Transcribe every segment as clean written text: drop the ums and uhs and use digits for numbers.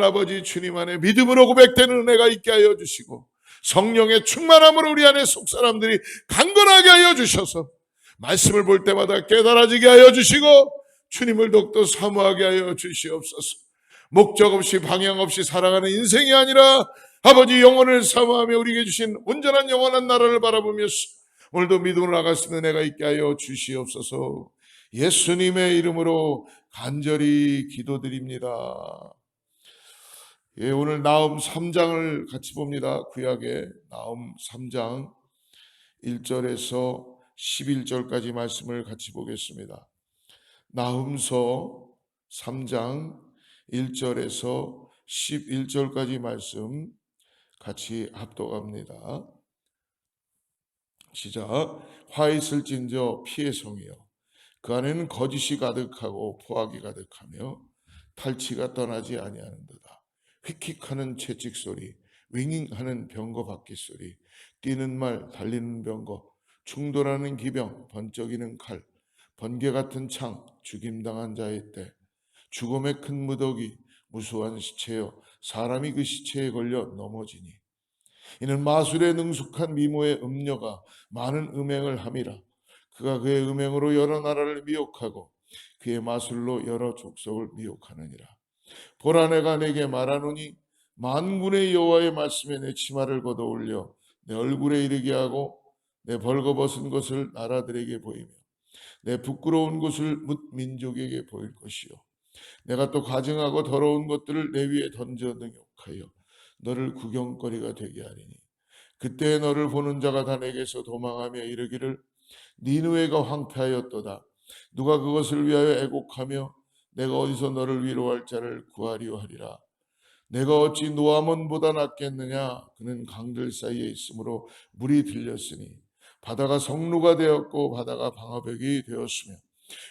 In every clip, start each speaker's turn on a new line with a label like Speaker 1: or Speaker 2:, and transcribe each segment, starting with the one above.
Speaker 1: 정말 아버지 주님 안에 믿음으로 고백되는 은혜가 있게 하여 주시고 성령의 충만함으로 우리 안에 속 사람들이 강건하게 하여 주셔서 말씀을 볼 때마다 깨달아지게 하여 주시고 주님을 더욱더 사모하게 하여 주시옵소서. 목적 없이 방향 없이 살아가는 인생이 아니라 아버지 영혼을 사모하며 우리에게 주신 온전한 영원한 나라를 바라보면서 오늘도 믿음으로 나갈 수 있는 은혜가 있게 하여 주시옵소서. 예수님의 이름으로 간절히 기도드립니다. 예, 오늘 나훔 3장을 같이 봅니다. 구약의 나훔 3장 1절에서 11절까지 말씀을 같이 보겠습니다. 나훔서 3장 1절에서 11절까지 말씀 같이 합독합니다. 시작. 화 있을진저 피의 성이여 그 안에는 거짓이 가득하고 포악이 가득하며 탈취가 떠나지 아니하는도다. 휙휙하는 채찍 소리, 윙윙하는 병거 바퀴 소리, 뛰는 말, 달리는 병거, 충돌하는 기병, 번쩍이는 칼, 번개 같은 창, 죽임당한 자의 때, 죽음의 큰 무더기, 무수한 시체여 사람이 그 시체에 걸려 넘어지니 이는 마술에 능숙한 미모의 음녀가 많은 음행을 함이라. 그가 그의 음행으로 여러 나라를 미혹하고 그의 마술로 여러 족속을 미혹하느니라. 보라 내가 내게 말하노니 만군의 여호와의 말씀에 내 치마를 걷어 올려 내 얼굴에 이르게 하고 내 벌거벗은 것을 나라들에게 보이며 내 부끄러운 것을 뭇 민족에게 보일 것이요 내가 또 가증하고 더러운 것들을 내 위에 던져 능욕하여 너를 구경거리가 되게 하리니 그때 너를 보는 자가 다 내게서 도망하며 이르기를 니느웨가 황폐하였도다. 누가 그것을 위하여 애곡하며 내가 어디서 너를 위로할 자를 구하리오 하리라. 내가 어찌 노아몬보다 낫겠느냐. 그는 강들 사이에 있으므로 물이 들렸으니 바다가 성루가 되었고 바다가 방어벽이 되었으며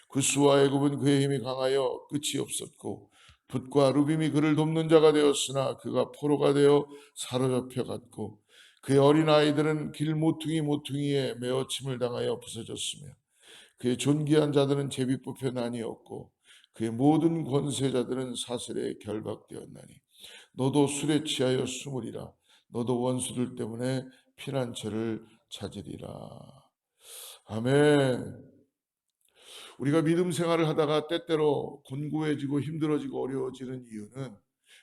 Speaker 1: 그 수와 애굽은 그의 힘이 강하여 끝이 없었고 붓과 루빔이 그를 돕는 자가 되었으나 그가 포로가 되어 사로잡혀 갔고 그의 어린아이들은 길 모퉁이에 메어침을 당하여 부서졌으며 그의 존귀한 자들은 제비 뽑혀 나뉘었고 그의 모든 권세자들은 사슬에 결박되었나니 너도 술에 취하여 숨으리라. 너도 원수들 때문에 피난처를 찾으리라. 아멘. 우리가 믿음 생활을 하다가 때때로 곤고해지고 힘들어지고 어려워지는 이유는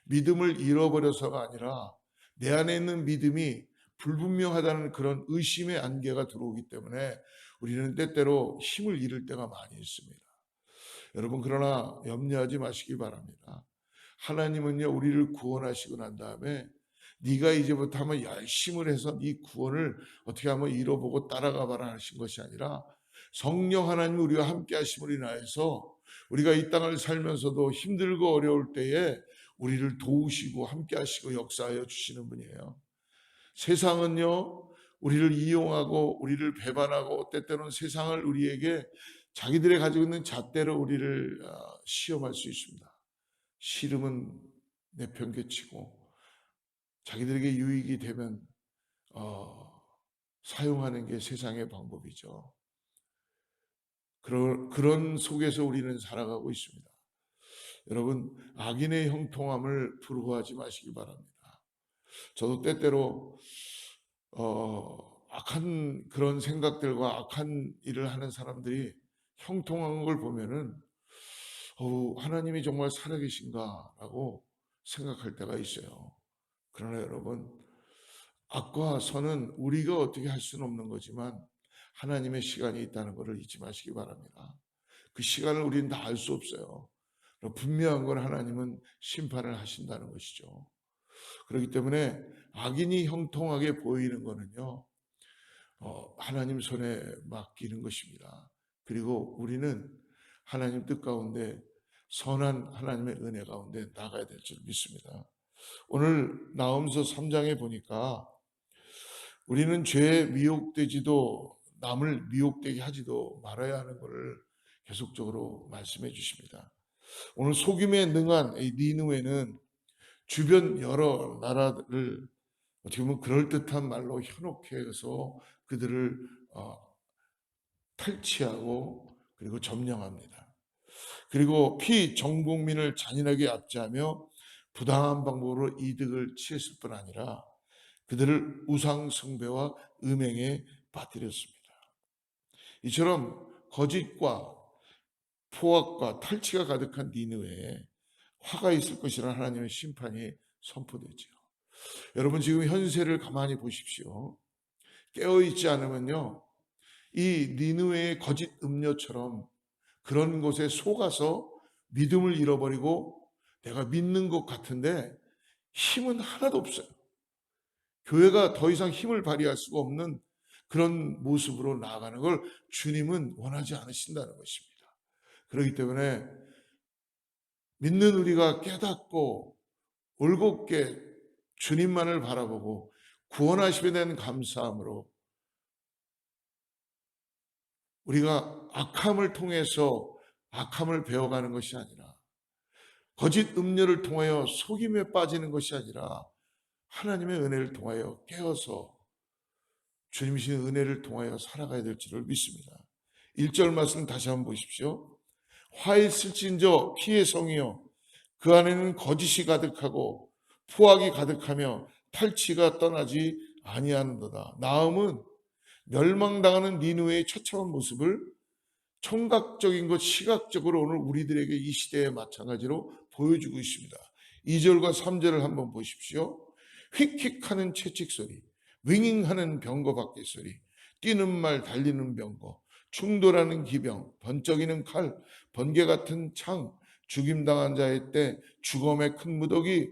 Speaker 1: 믿음을 잃어버려서가 아니라 내 안에 있는 믿음이 불분명하다는 그런 의심의 안개가 들어오기 때문에 우리는 때때로 힘을 잃을 때가 많이 있습니다. 여러분 그러나 염려하지 마시기 바랍니다. 하나님은요 우리를 구원하시고 난 다음에 네가 이제부터 한번 열심을 해서 네 구원을 어떻게 한번 이뤄보고 따라가 봐라 하신 것이 아니라 성령 하나님이 우리와 함께 하심으로 인하여서 우리가 이 땅을 살면서도 힘들고 어려울 때에 우리를 도우시고 함께 하시고 역사하여 주시는 분이에요. 세상은요 우리를 이용하고 우리를 배반하고 때때로는 세상을 우리에게 자기들이 가지고 있는 잣대로 우리를 시험할 수 있습니다. 싫으면 내팽개치고 자기들에게 유익이 되면 사용하는 게 세상의 방법이죠. 그런 속에서 우리는 살아가고 있습니다. 여러분 악인의 형통함을 부러워하지 마시기 바랍니다. 저도 때때로 악한 그런 생각들과 악한 일을 하는 사람들이 형통한 걸 보면은 하나님이 정말 살아계신가라고 생각할 때가 있어요. 그러나 여러분 악과 선은 우리가 어떻게 할 수는 없는 거지만 하나님의 시간이 있다는 것을 잊지 마시기 바랍니다. 그 시간을 우리는 다 알 수 없어요. 분명한 건 하나님은 심판을 하신다는 것이죠. 그렇기 때문에 악인이 형통하게 보이는 거는요 하나님 손에 맡기는 것입니다. 그리고 우리는 하나님 뜻 가운데 선한 하나님의 은혜 가운데 나가야 될 줄 믿습니다. 오늘 나훔서 3장에 보니까 우리는 죄에 미혹되지도 남을 미혹되게 하지도 말아야 하는 것을 계속적으로 말씀해 주십니다. 오늘 속임에 능한 이 니느웨는 주변 여러 나라들을 어떻게 보면 그럴듯한 말로 현혹해 해서 그들을 탈취하고 그리고 점령합니다. 그리고 피정복민을 잔인하게 압제하며 부당한 방법으로 이득을 취했을 뿐 아니라 그들을 우상 숭배와 음행에 빠뜨렸습니다. 이처럼 거짓과 포악과 탈취가 가득한 니느웨에 화가 있을 것이라는 하나님의 심판이 선포되죠. 여러분 지금 현세를 가만히 보십시오. 깨어있지 않으면요, 이 니느웨의 거짓 음료처럼 그런 곳에 속아서 믿음을 잃어버리고 내가 믿는 것 같은데 힘은 하나도 없어요. 교회가 더 이상 힘을 발휘할 수가 없는 그런 모습으로 나아가는 걸 주님은 원하지 않으신다는 것입니다. 그렇기 때문에 믿는 우리가 깨닫고 올곧게 주님만을 바라보고 구원하심에 대한 감사함으로 우리가 악함을 통해서 악함을 배워가는 것이 아니라 거짓 음료를 통하여 속임에 빠지는 것이 아니라 하나님의 은혜를 통하여 깨어서 주님이신 은혜를 통하여 살아가야 될 줄을 믿습니다. 1절 말씀 다시 한번 보십시오. 화 있을진저 피의 성이요 그 안에는 거짓이 가득하고 포악이 가득하며 탈취가 떠나지 아니하는도다. 나음은 멸망당하는 니느웨의 처참한 모습을 청각적인 것, 시각적으로 오늘 우리들에게 이 시대에 마찬가지로 보여주고 있습니다. 2절과 3절을 한번 보십시오. 휙휙하는 채찍 소리, 윙윙하는 병거 바퀴 소리, 뛰는 말 달리는 병거, 충돌하는 기병, 번쩍이는 칼, 번개 같은 창, 죽임당한 자의 때 죽음의 큰 무더기,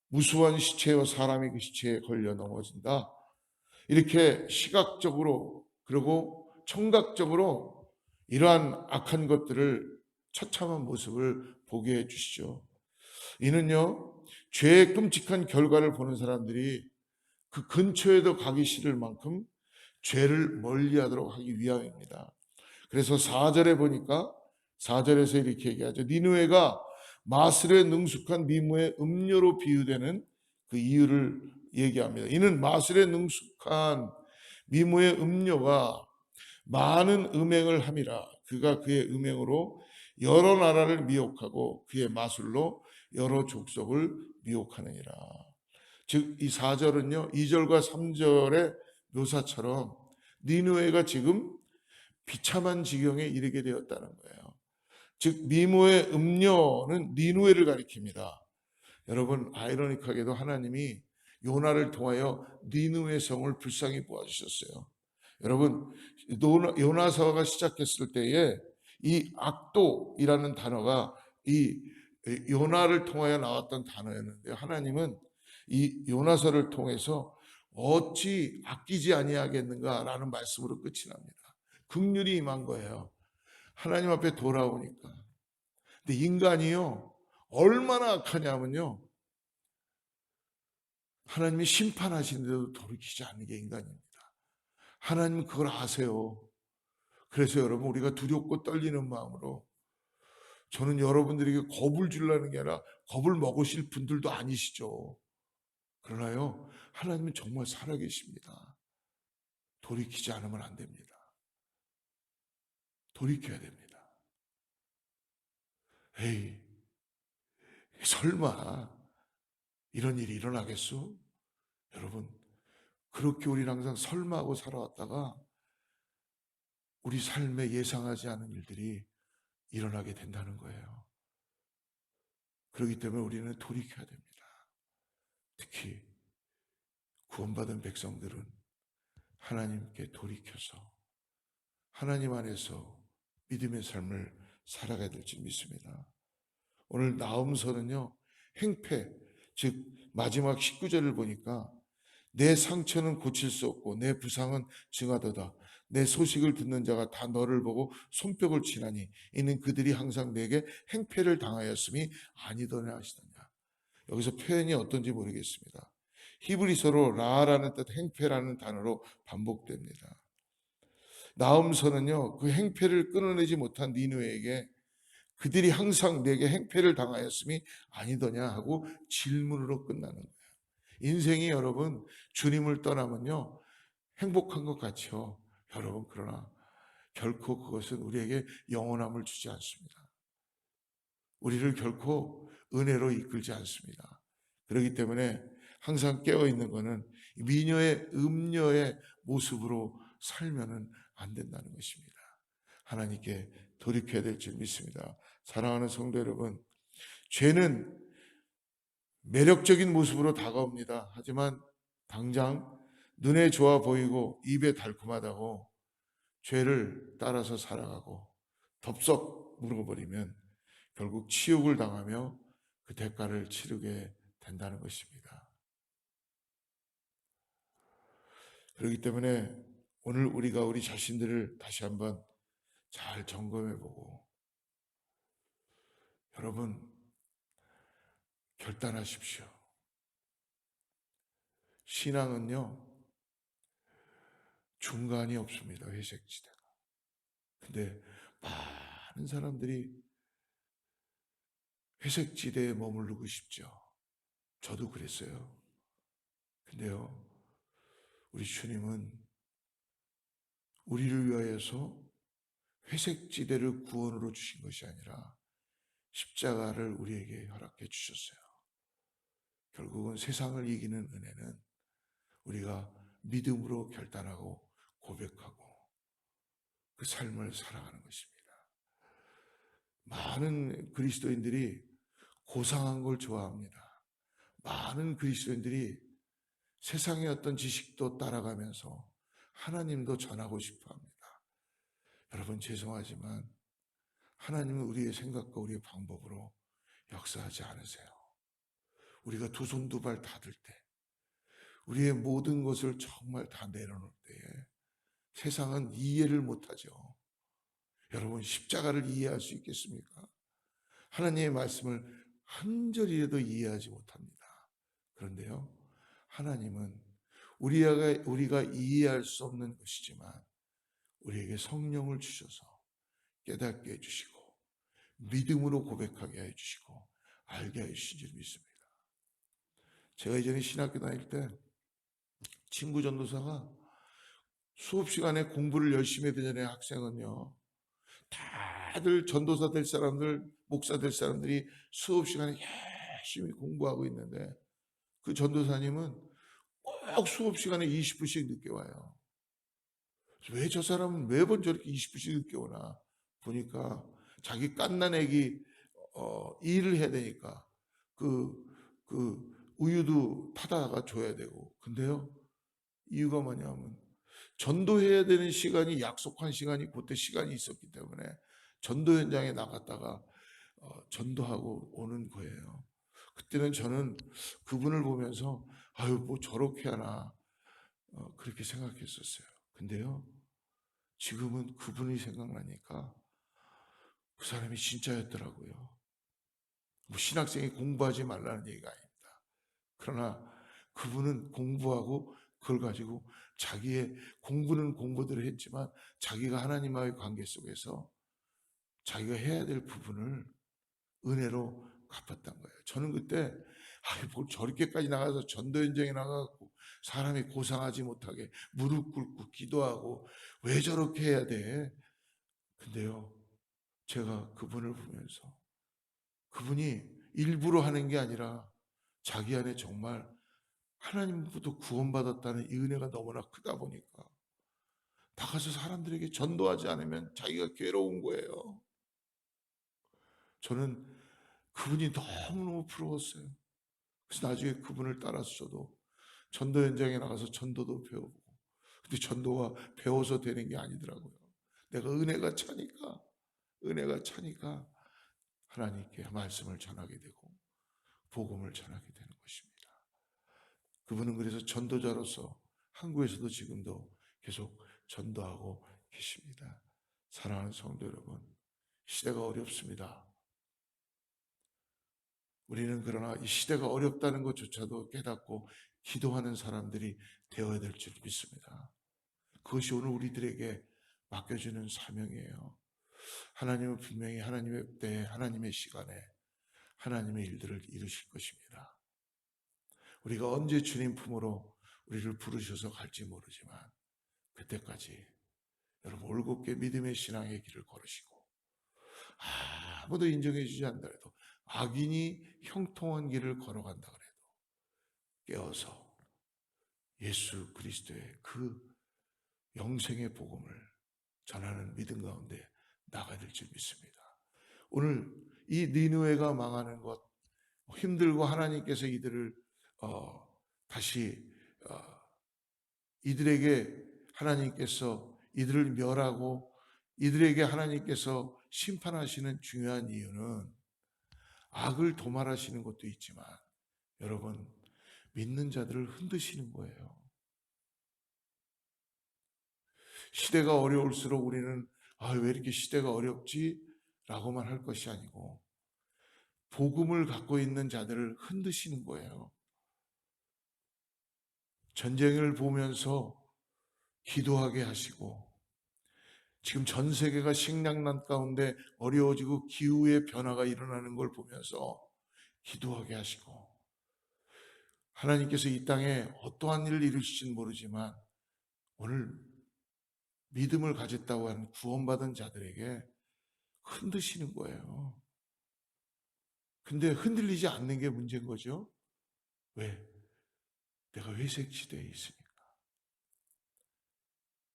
Speaker 1: 무수한 시체와 사람이 그 시체에 걸려 넘어진다. 이렇게 시각적으로 그리고 청각적으로 이러한 악한 것들을 처참한 모습을 보게 해 주시죠. 이는요, 죄의 끔찍한 결과를 보는 사람들이 그 근처에도 가기 싫을 만큼 죄를 멀리하도록 하기 위함입니다. 그래서 4절에 보니까 4절에서 이렇게 얘기하죠. 니느웨가 마술에 능숙한 미무의 음료로 비유되는 그 이유를 얘기합니다. 이는 마술에 능숙한 미무의 음료가 많은 음행을 함이라. 그가 그의 음행으로 여러 나라를 미혹하고 그의 마술로 여러 족속을 미혹하느니라. 즉 이 4절은요 2절과 3절의 묘사처럼 니느웨가 지금 비참한 지경에 이르게 되었다는 거예요. 즉 미모의 음료는 니느웨를 가리킵니다. 여러분 아이러니하게도 하나님이 요나를 통하여 니느웨 성을 불쌍히 보아주셨어요. 여러분 요나서가 시작했을 때에 이 악도이라는 단어가 이 요나를 통하여 나왔던 단어였는데요. 하나님은 이 요나서를 통해서 어찌 아끼지 아니하겠는가라는 말씀으로 끝이 납니다. 긍휼이 임한 거예요. 하나님 앞에 돌아오니까. 근데 인간이요 얼마나 악하냐면요 하나님이 심판하시는데도 돌이키지 않는 게 인간입니다. 하나님은 그걸 아세요. 그래서 여러분 우리가 두렵고 떨리는 마음으로 저는 여러분들에게 겁을 주려는 게 아니라 겁을 먹으실 분들도 아니시죠. 그러나요 하나님은 정말 살아계십니다. 돌이키지 않으면 안 됩니다. 돌이켜야 됩니다. 에이 설마 이런 일이 일어나겠소? 여러분 그렇게 우리는 항상 설마하고 살아왔다가 우리 삶에 예상하지 않은 일들이 일어나게 된다는 거예요. 그렇기 때문에 우리는 돌이켜야 됩니다. 특히 구원받은 백성들은 하나님께 돌이켜서 하나님 안에서 믿음의 삶을 살아가야 될지 믿습니다. 오늘 나음서는요 행패 즉 마지막 19절을 보니까 내 상처는 고칠 수 없고 내 부상은 증하도다. 내 소식을 듣는 자가 다 너를 보고 손뼉을 치나니 이는 그들이 항상 내게 행패를 당하였음이 아니더냐 하시더냐. 여기서 표현이 어떤지 모르겠습니다. 히브리서로 라라는 뜻 행패라는 단어로 반복됩니다. 나음서는요 그 행패를 끊어내지 못한 니느웨에게 그들이 항상 내게 행패를 당하였음이 아니더냐 하고 질문으로 끝나는 거예요. 인생이 여러분 주님을 떠나면요 행복한 것 같죠. 여러분 그러나 결코 그것은 우리에게 영원함을 주지 않습니다. 우리를 결코 은혜로 이끌지 않습니다. 그렇기 때문에 항상 깨어있는 것은 미녀의 음녀의 모습으로 살면은 안 된다는 것입니다. 하나님께 돌이켜야 될 줄 믿습니다. 사랑하는 성도 여러분, 죄는 매력적인 모습으로 다가옵니다. 하지만 당장 눈에 좋아 보이고 입에 달콤하다고 죄를 따라서 살아가고 덥석 물어버리면 결국 치욕을 당하며 그 대가를 치르게 된다는 것입니다. 그렇기 때문에 오늘 우리가 우리 자신들을 다시 한번 잘 점검해보고, 여러분 결단하십시오. 신앙은요 중간이 없습니다. 회색지대가. 근데 많은 사람들이 회색지대에 머무르고 싶죠. 저도 그랬어요. 근데요, 우리 주님은 우리를 위하여서 회색지대를 구원으로 주신 것이 아니라 십자가를 우리에게 허락해 주셨어요. 결국은 세상을 이기는 은혜는 우리가 믿음으로 결단하고 고백하고 그 삶을 살아가는 것입니다. 많은 그리스도인들이 고상한 걸 좋아합니다. 많은 그리스도인들이 세상의 어떤 지식도 따라가면서 하나님도 전하고 싶어 합니다. 여러분 죄송하지만 하나님은 우리의 생각과 우리의 방법으로 역사하지 않으세요. 우리가 두 손 두 발 다 들 때, 우리의 모든 것을 정말 다 내려놓을 때에 세상은 이해를 못하죠. 여러분 십자가를 이해할 수 있겠습니까? 하나님의 말씀을 한 절이라도 이해하지 못합니다. 그런데요, 하나님은 우리가 이해할 수 없는 것이지만 우리에게 성령을 주셔서 깨닫게 해주시고 믿음으로 고백하게 해주시고 알게 해주신 줄 믿습니다. 제가 이전에 신학교 다닐 때 친구 전도사가 수업 시간에 공부를 열심히 해야 학생은요, 다들 전도사 될 사람들, 목사 될 사람들이 수업 시간에 열심히 공부하고 있는데 그 전도사님은 꼭 수업 시간에 20분씩 늦게 와요. 왜 저 사람은 매번 저렇게 20분씩 늦게 오나 보니까 자기 갓난애기 일을 해야 되니까 그 우유도 타다가 줘야 되고. 근데요, 이유가 뭐냐면 전도해야 되는 시간이 약속한 시간이 그때 시간이 있었기 때문에 전도 현장에 나갔다가 전도하고 오는 거예요. 그때는 저는 그분을 보면서 아유 뭐 저렇게 하나 그렇게 생각했었어요. 근데요, 지금은 그분이 생각나니까 그 사람이 진짜였더라고요. 뭐 신학생이 공부하지 말라는 얘기가 아닙니다. 그러나 그분은 공부하고 그걸 가지고 자기의 공부는 공부대로 했지만 자기가 하나님과의 관계 속에서 자기가 해야 될 부분을 은혜로 갚았던 거예요. 저는 그때 뭘 저렇게까지 나가서 전도 현장에 나가고 사람이 고상하지 못하게 무릎 꿇고 기도하고 왜 저렇게 해야 돼? 근데요, 제가 그분을 보면서 그분이 일부러 하는 게 아니라 자기 안에 정말 하나님부터 구원받았다는 이 은혜가 너무나 크다 보니까 나가서 사람들에게 전도하지 않으면 자기가 괴로운 거예요. 저는 그분이 너무너무 부러웠어요. 그래서 나중에 그분을 따라서 저도 전도 현장에 나가서 전도도 배워보고, 근데 전도가 배워서 되는 게 아니더라고요. 내가 은혜가 차니까 하나님께 말씀을 전하게 되고 복음을 전하게 되는 것입니다. 그분은 그래서 전도자로서 한국에서도 지금도 계속 전도하고 계십니다. 사랑하는 성도 여러분, 시대가 어렵습니다. 우리는 그러나 이 시대가 어렵다는 것조차도 깨닫고 기도하는 사람들이 되어야 될 줄 믿습니다. 그것이 오늘 우리들에게 맡겨주는 사명이에요. 하나님은 분명히 하나님의 때에 하나님의 시간에 하나님의 일들을 이루실 것입니다. 우리가 언제 주님 품으로 우리를 부르셔서 갈지 모르지만 그때까지 여러분 올곧게 믿음의 신앙의 길을 걸으시고 아무도 인정해 주지 않더라도 악인이 형통한 길을 걸어간다 그래도 깨어서 예수 그리스도의 그 영생의 복음을 전하는 믿음 가운데 나가야 될 줄 믿습니다. 오늘 이 니느웨가 망하는 것, 힘들고 하나님께서 이들을 다시 이들에게 하나님께서 이들을 멸하고 이들에게 하나님께서 심판하시는 중요한 이유는 악을 도말하시는 것도 있지만 여러분 믿는 자들을 흔드시는 거예요. 시대가 어려울수록 우리는 왜 이렇게 시대가 어렵지? 라고만 할 것이 아니고 복음을 갖고 있는 자들을 흔드시는 거예요. 전쟁을 보면서 기도하게 하시고 지금 전 세계가 식량난 가운데 어려워지고 기후의 변화가 일어나는 걸 보면서 기도하게 하시고 하나님께서 이 땅에 어떠한 일을 이루실지는 모르지만 오늘 믿음을 가졌다고 하는 구원받은 자들에게 흔드시는 거예요. 근데 흔들리지 않는 게 문제인 거죠. 왜? 내가 회색 지대에 있으니까.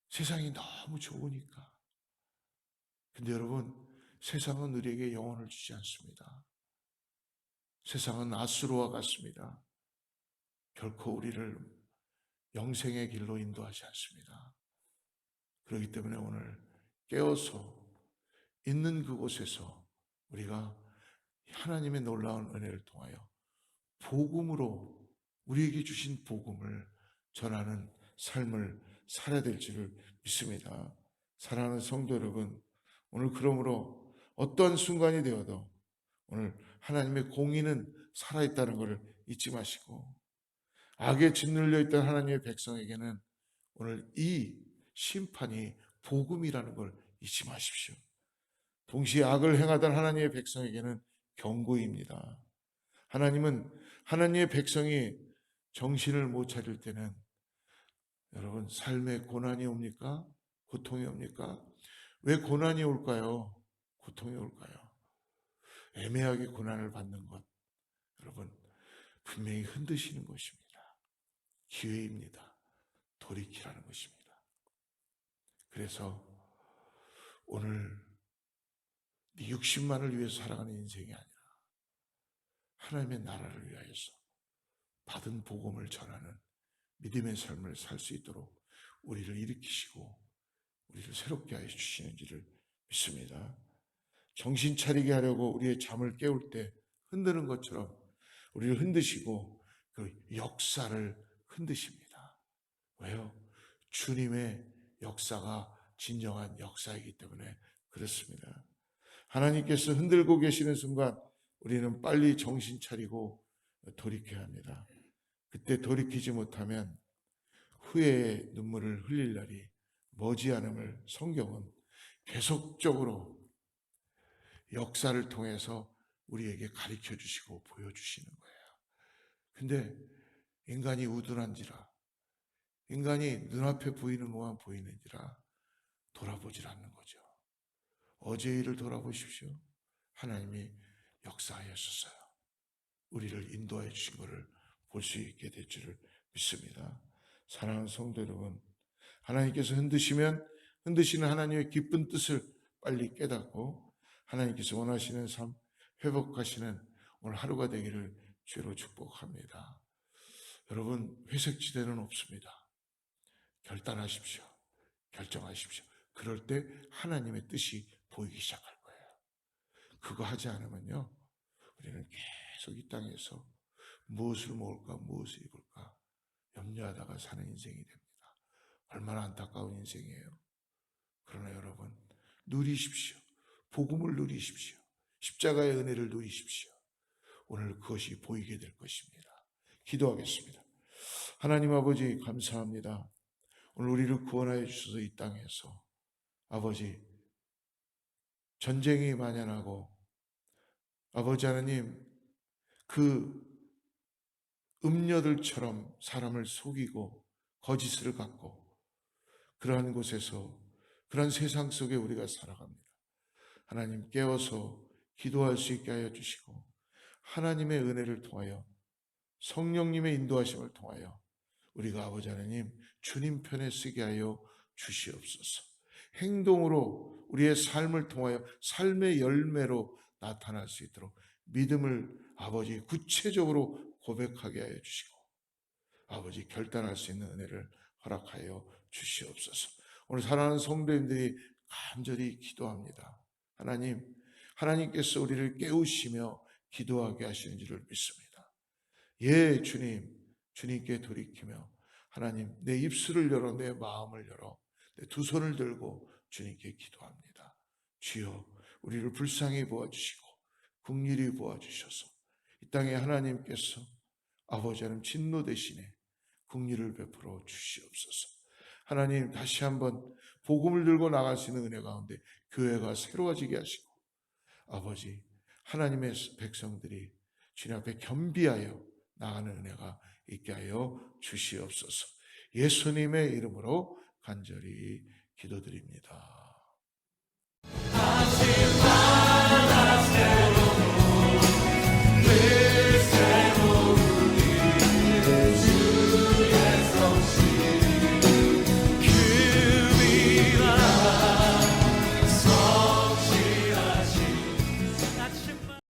Speaker 1: 세상이 너무 좋으니까. 근데 여러분, 세상은 우리에게 영혼을 주지 않습니다. 세상은 아수르와 같습니다. 결코 우리를 영생의 길로 인도하지 않습니다. 그렇기 때문에 오늘 깨어서 있는 그곳에서 우리가 하나님의 놀라운 은혜를 통하여 복음으로 우리에게 주신 복음을 전하는 삶을 살아야 될 줄을 믿습니다. 사랑하는 성도 여러분, 오늘 그러므로 어떠한 순간이 되어도 오늘 하나님의 공의는 살아있다는 것을 잊지 마시고 악에 짓눌려 있던 하나님의 백성에게는 오늘 이 심판이 복음이라는 걸 잊지 마십시오. 동시에 악을 행하던 하나님의 백성에게는 경고입니다. 하나님은 하나님의 백성이 정신을 못 차릴 때는 여러분 삶에 고난이 옵니까? 고통이 옵니까? 왜 고난이 올까요? 고통이 올까요? 애매하게 고난을 받는 것 여러분 분명히 흔드시는 것입니다. 기회입니다. 돌이키라는 것입니다. 그래서 오늘 60만을 위해서 살아가는 인생이 아니라 하나님의 나라를 위하여서 받은 복음을 전하는 믿음의 삶을 살 수 있도록 우리를 일으키시고 우리를 새롭게 하여 주시는지를 믿습니다. 정신 차리게 하려고 우리의 잠을 깨울 때 흔드는 것처럼 우리를 흔드시고 그 역사를 흔드십니다. 왜요? 주님의 역사가 진정한 역사이기 때문에 그렇습니다. 하나님께서 흔들고 계시는 순간 우리는 빨리 정신 차리고 돌이켜야 합니다. 그때 돌이키지 못하면 후회의 눈물을 흘릴 날이 머지않음을 성경은 계속적으로 역사를 통해서 우리에게 가르쳐 주시고 보여주시는 거예요. 근데 인간이 우둔한지라 인간이 눈앞에 보이는 것만 보이는지라 돌아보질 않는 거죠. 어제 일을 돌아보십시오. 하나님이 역사하였었어요. 우리를 인도해 주신 것을 볼 수 있게 될 줄을 믿습니다. 사랑하는 성도 여러분, 하나님께서 흔드시는 하나님의 기쁜 뜻을 빨리 깨닫고 하나님께서 원하시는 삶 회복하시는 오늘 하루가 되기를 주로 축복합니다. 여러분 회색지대는 없습니다. 결단하십시오. 결정하십시오. 그럴 때 하나님의 뜻이 보이기 시작할 거예요. 그거 하지 않으면요 우리는 계속 이 땅에서 무엇을 먹을까 무엇을 입을까 염려하다가 사는 인생이 됩니다. 얼마나 안타까운 인생이에요. 그러나 여러분 누리십시오. 복음을 누리십시오. 십자가의 은혜를 누리십시오. 오늘 그것이 보이게 될 것입니다. 기도하겠습니다. 하나님 아버지 감사합니다. 오늘 우리를 구원하여 주셔서 이 땅에서 아버지 전쟁이 만연하고 아버지 하나님 그 음녀들처럼 사람을 속이고 거짓을 갖고 그러한 곳에서 그러한 세상 속에 우리가 살아갑니다. 하나님 깨워서 기도할 수 있게 하여 주시고 하나님의 은혜를 통하여 성령님의 인도하심을 통하여 우리가 아버지 하나님 주님 편에 서게 하여 주시옵소서. 행동으로 우리의 삶을 통하여 삶의 열매로 나타날 수 있도록 믿음을 아버지 구체적으로 고백하게 하여 주시고 아버지 결단할 수 있는 은혜를 허락하여 주시옵소서. 오늘 사랑하는 성도님들이 간절히 기도합니다. 하나님께서 우리를 깨우시며 기도하게 하시는 줄을 믿습니다. 예, 주님께 돌이키며 하나님 내 입술을 열어 내 마음을 열어 내 두 손을 들고 주님께 기도합니다. 주여 우리를 불쌍히 보아주시고 긍휼히 보아주셔서 이 땅에 하나님께서 아버지 하나님 진노 대신에 긍휼을 베풀어 주시옵소서. 하나님 다시 한번 복음을 들고 나갈 수 있는 은혜 가운데 교회가 새로워지게 하시고 아버지 하나님의 백성들이 주님 앞에 겸비하여 나가는 은혜가 있게 하여 주시옵소서. 예수님의 이름으로 간절히 기도드립니다.